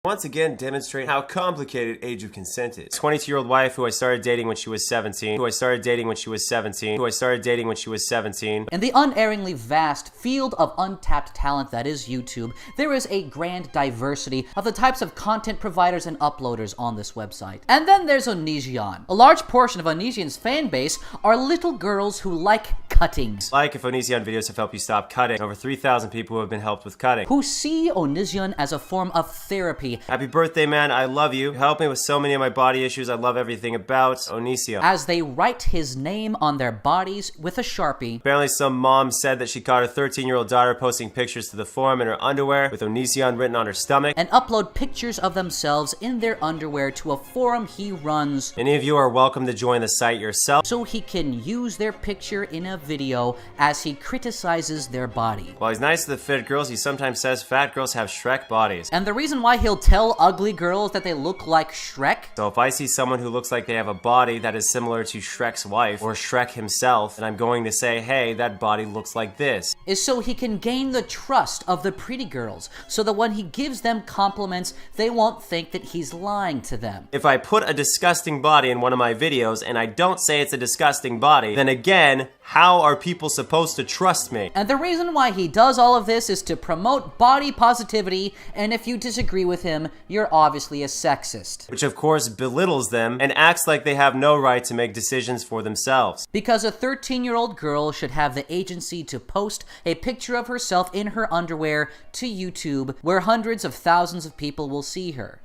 Once again demonstrate how complicated age of consent is. 22-year-old wife who I started dating when she was 17, who I started dating when she was 17, who I started dating when she was 17. In the unerringly vast field of untapped talent that is YouTube, there is a grand diversity of the types of content providers and uploaders on this website. And then there's Onision. A large portion of Onision's fan base are little girls who like cuttings. Like if Onision videos have helped you stop cutting. Over 3,000 people who have been helped with cutting. Who see Onision as a form of therapy. Happy birthday, man. I love you. You helped me with so many of my body issues. I love everything about Onision. As they write his name on their bodies with a Sharpie. Apparently some mom said that she caught her 13-year-old daughter posting pictures to the forum in her underwear with Onision written on her stomach. And upload pictures of themselves in their underwear to a forum he runs. Any of you are welcome to join the site yourself. So he can use their picture in a video as he criticizes their body. While he's nice to the fit girls, he sometimes says fat girls have Shrek bodies. And the reason why he'll tell ugly girls that they look like Shrek? So if I see someone who looks like they have a body that is similar to Shrek's wife, or Shrek himself, then I'm going to say, hey, that body looks like this. Is so he can gain the trust of the pretty girls, so that when he gives them compliments, they won't think that he's lying to them. If I put a disgusting body in one of my videos, and I don't say it's a disgusting body, then again, how are people supposed to trust me? And the reason why he does all of this is to promote body positivity, and if you disagree with him, you're obviously a sexist. Which of course belittles them and acts like they have no right to make decisions for themselves. Because a 13-year-old girl should have the agency to post a picture of herself in her underwear to YouTube, where hundreds of thousands of people will see her.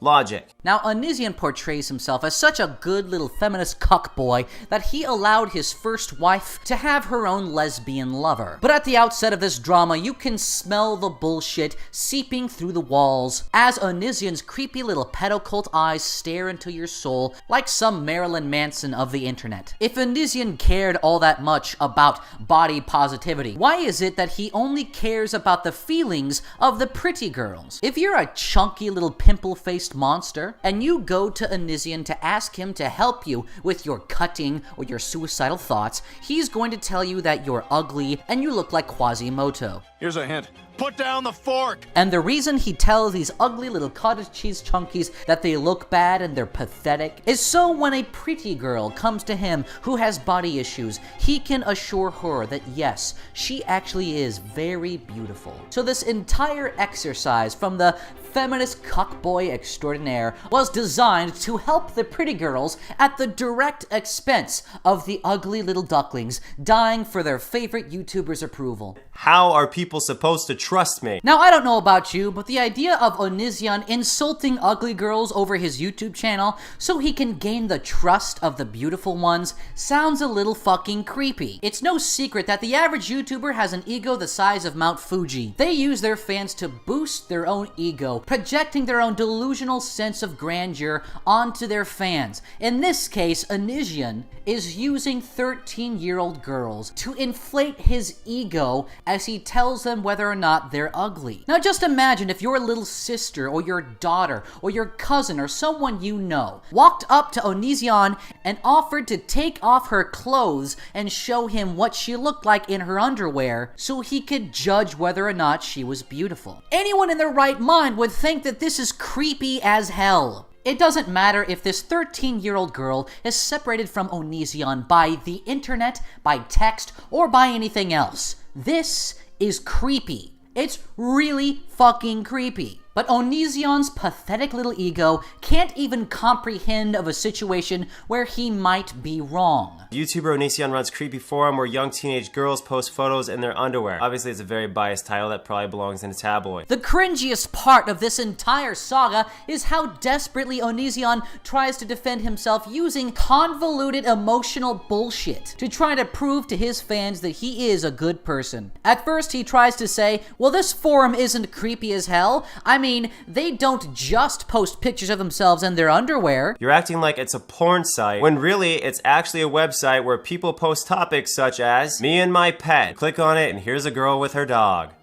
Logic. Now, Onision portrays himself as such a good little feminist cuckboy that he allowed his first wife to have her own lesbian lover. But at the outset of this drama, you can smell the bullshit seeping through the walls as Onision's creepy little pedocult eyes stare into your soul like some Marilyn Manson of the internet. If Onision cared all that much about body positivity, why is it that he only cares about the feelings of the pretty girls? If you're a chunky little pimple-faced monster, and you go to Onision to ask him to help you with your cutting or your suicidal thoughts, he's going to tell you that you're ugly and you look like Quasimodo. Here's a hint. Put down the fork! And the reason he tells these ugly little cottage cheese chunkies that they look bad and they're pathetic is so when a pretty girl comes to him who has body issues, he can assure her that yes, she actually is very beautiful. So this entire exercise from the feminist cuckboy extraordinaire was designed to help the pretty girls at the direct expense of the ugly little ducklings dying for their favorite YouTuber's approval. How are people supposed to trust me? Now, I don't know about you, but the idea of Onision insulting ugly girls over his YouTube channel so he can gain the trust of the beautiful ones sounds a little fucking creepy. It's no secret that the average YouTuber has an ego the size of Mount Fuji. They use their fans to boost their own ego, projecting their own delusional sense of grandeur onto their fans. In this case, Onision is using 13-year-old girls to inflate his ego as he tells them whether or not they're ugly. Now just imagine if your little sister or your daughter or your cousin or someone you know walked up to Onision and offered to take off her clothes and show him what she looked like in her underwear so he could judge whether or not she was beautiful. Anyone in their right mind would think that this is creepy as hell. It doesn't matter if this 13-year-old girl is separated from Onision by the internet, by text, or by anything else. This is creepy. It's really fucking creepy. But Onision's pathetic little ego can't even comprehend of a situation where he might be wrong. YouTuber Onision runs creepy forum where young teenage girls post photos in their underwear. Obviously, it's a very biased title that probably belongs in a tabloid. The cringiest part of this entire saga is how desperately Onision tries to defend himself using convoluted emotional bullshit to try to prove to his fans that he is a good person. At first, he tries to say, well, this forum isn't creepy as hell. I mean, they don't just post pictures of themselves in their underwear. You're acting like it's a porn site, when really it's actually a website where people post topics such as, me and my pet. Click on it and here's a girl with her dog.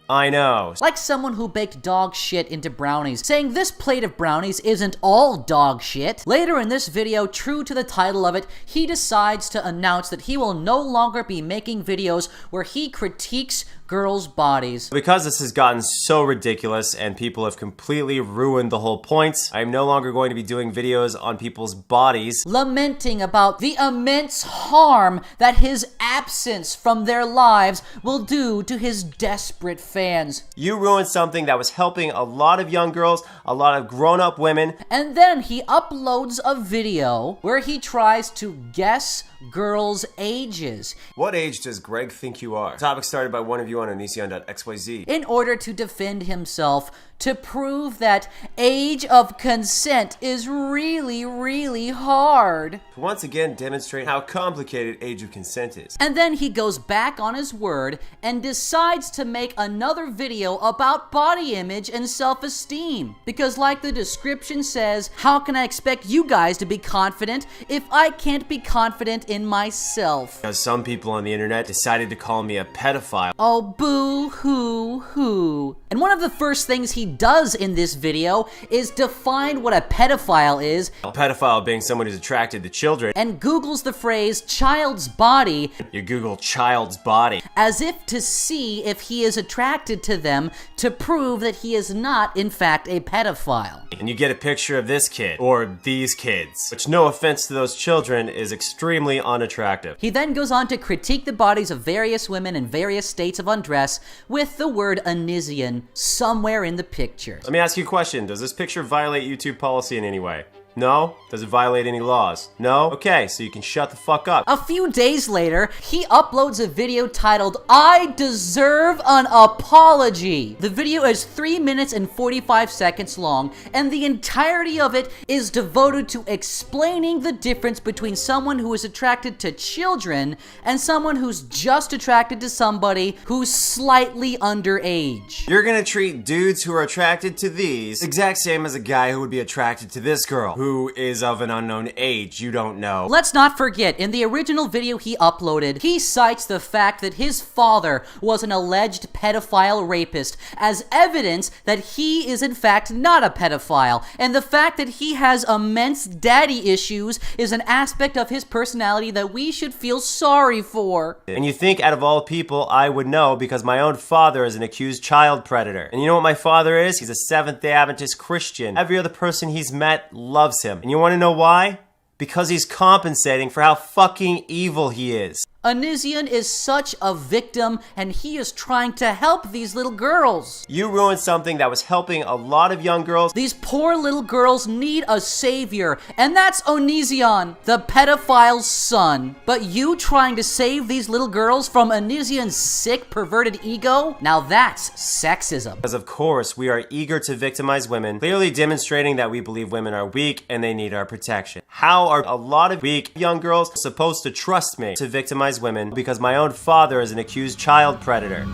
I know. Like someone who baked dog shit into brownies, saying this plate of brownies isn't all dog shit. Later in this video, true to the title of it, he decides to announce that he will no longer be making videos where he critiques girls' bodies. Because this has gotten so ridiculous and people have completely ruined the whole point, I am no longer going to be doing videos on people's bodies, lamenting about the immense harm that his absence from their lives will do to his desperate fans. You ruined something that was helping a lot of young girls, a lot of grown-up women. And then he uploads a video where he tries to guess girls' ages. What age does Greg think you are? Topic started by one of you on Onision.xyz. In order to defend himself, to prove that age of consent is really, really hard. To once again demonstrate how complicated age of consent is. And then he goes back on his word and decides to make another video about body image and self-esteem. Because like the description says, how can I expect you guys to be confident if I can't be confident in myself? Because some people on the internet decided to call me a pedophile. Oh, boo-hoo-hoo. And one of the first things he does in this video is define what a pedophile is. A pedophile being someone who's attracted to children. And Googles the phrase child's body. You Google child's body. As if to see if he is attracted to them to prove that he is not, in fact, a pedophile. And you get a picture of this kid, or these kids, which, no offense to those children, is extremely unattractive. He then goes on to critique the bodies of various women in various states of undress with the word Onision somewhere in the picture. Let me ask you a question. Does this picture violate YouTube policy in any way? No? Does it violate any laws? No? Okay, so you can shut the fuck up. A few days later, he uploads a video titled, I Deserve an Apology. The video is 3 minutes and 45 seconds long, and the entirety of it is devoted to explaining the difference between someone who is attracted to children and someone who's just attracted to somebody who's slightly underage. You're gonna treat dudes who are attracted to these exact same as a guy who would be attracted to this girl, who is of an unknown age you don't know. Let's not forget, in the original video he uploaded, he cites the fact that his father was an alleged pedophile rapist as evidence that he is in fact not a pedophile, and the fact that he has immense daddy issues is an aspect of his personality that we should feel sorry for. And you think out of all people I would know because my own father is an accused child predator. And you know what my father is? He's a Seventh-day Adventist Christian. Every other person he's met loves him. And you want to know why? Because he's compensating for how fucking evil he is. Onision is such a victim, and he is trying to help these little girls. You ruined something that was helping a lot of young girls. These poor little girls need a savior, and that's Onision, the pedophile's son. But you trying to save these little girls from Onision's sick, perverted ego? Now that's sexism. Because of course, we are eager to victimize women, clearly demonstrating that we believe women are weak and they need our protection. How are a lot of weak young girls supposed to trust me to victimize women because my own father is an accused child predator?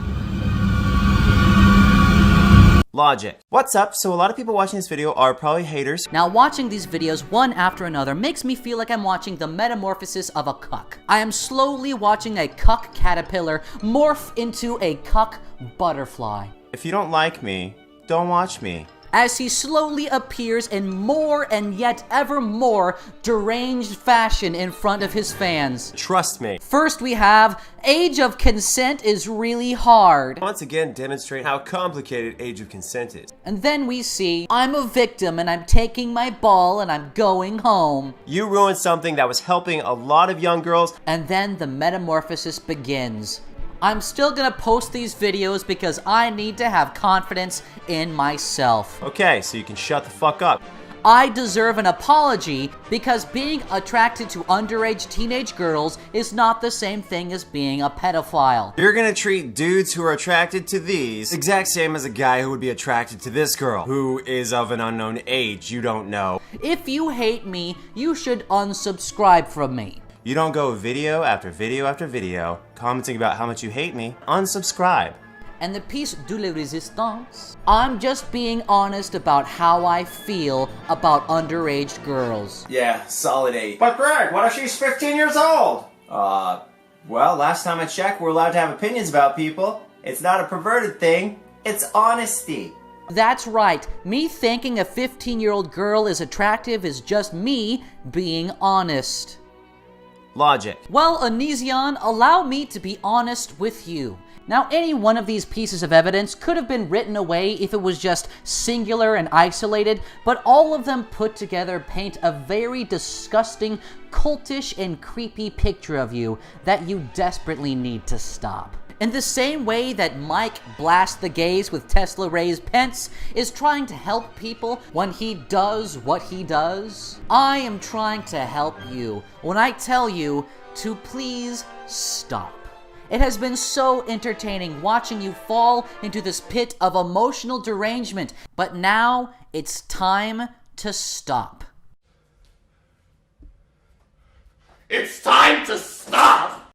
Logic. What's up? So a lot of people watching this video are probably haters. Now watching these videos one after another makes me feel like I'm watching the metamorphosis of a cuck. I am slowly watching a cuck caterpillar morph into a cuck butterfly. If you don't like me, don't watch me. As he slowly appears in more and yet ever more deranged fashion in front of his fans. Trust me. First we have, age of consent is really hard. Once again, demonstrate how complicated age of consent is. And then we see, I'm a victim and I'm taking my ball and I'm going home. You ruined something that was helping a lot of young girls. And then the metamorphosis begins. I'm still gonna post these videos because I need to have confidence in myself. Okay, so you can shut the fuck up. I deserve an apology because being attracted to underage teenage girls is not the same thing as being a pedophile. You're gonna treat dudes who are attracted to these exact same as a guy who would be attracted to this girl, who is of an unknown age you don't know. If you hate me, you should unsubscribe from me. You don't go video after video after video commenting about how much you hate me. Unsubscribe. And the piece de la résistance, I'm just being honest about how I feel about underage girls. Yeah, solid 8. But Greg, what if she's 15 years old? Well, last time I checked, we're allowed to have opinions about people. It's not a perverted thing, it's honesty. That's right. Me thinking a 15-year-old girl is attractive is just me being honest. Logic. Well, Onision, allow me to be honest with you. Now, any one of these pieces of evidence could have been written away if it was just singular and isolated, but all of them put together paint a very disgusting, cultish, and creepy picture of you that you desperately need to stop. In the same way that Mike Blast the Gays with Tesla Ray's Pence is trying to help people when he does what he does, I am trying to help you when I tell you to please stop. It has been so entertaining watching you fall into this pit of emotional derangement, but now it's time to stop. It's time to stop!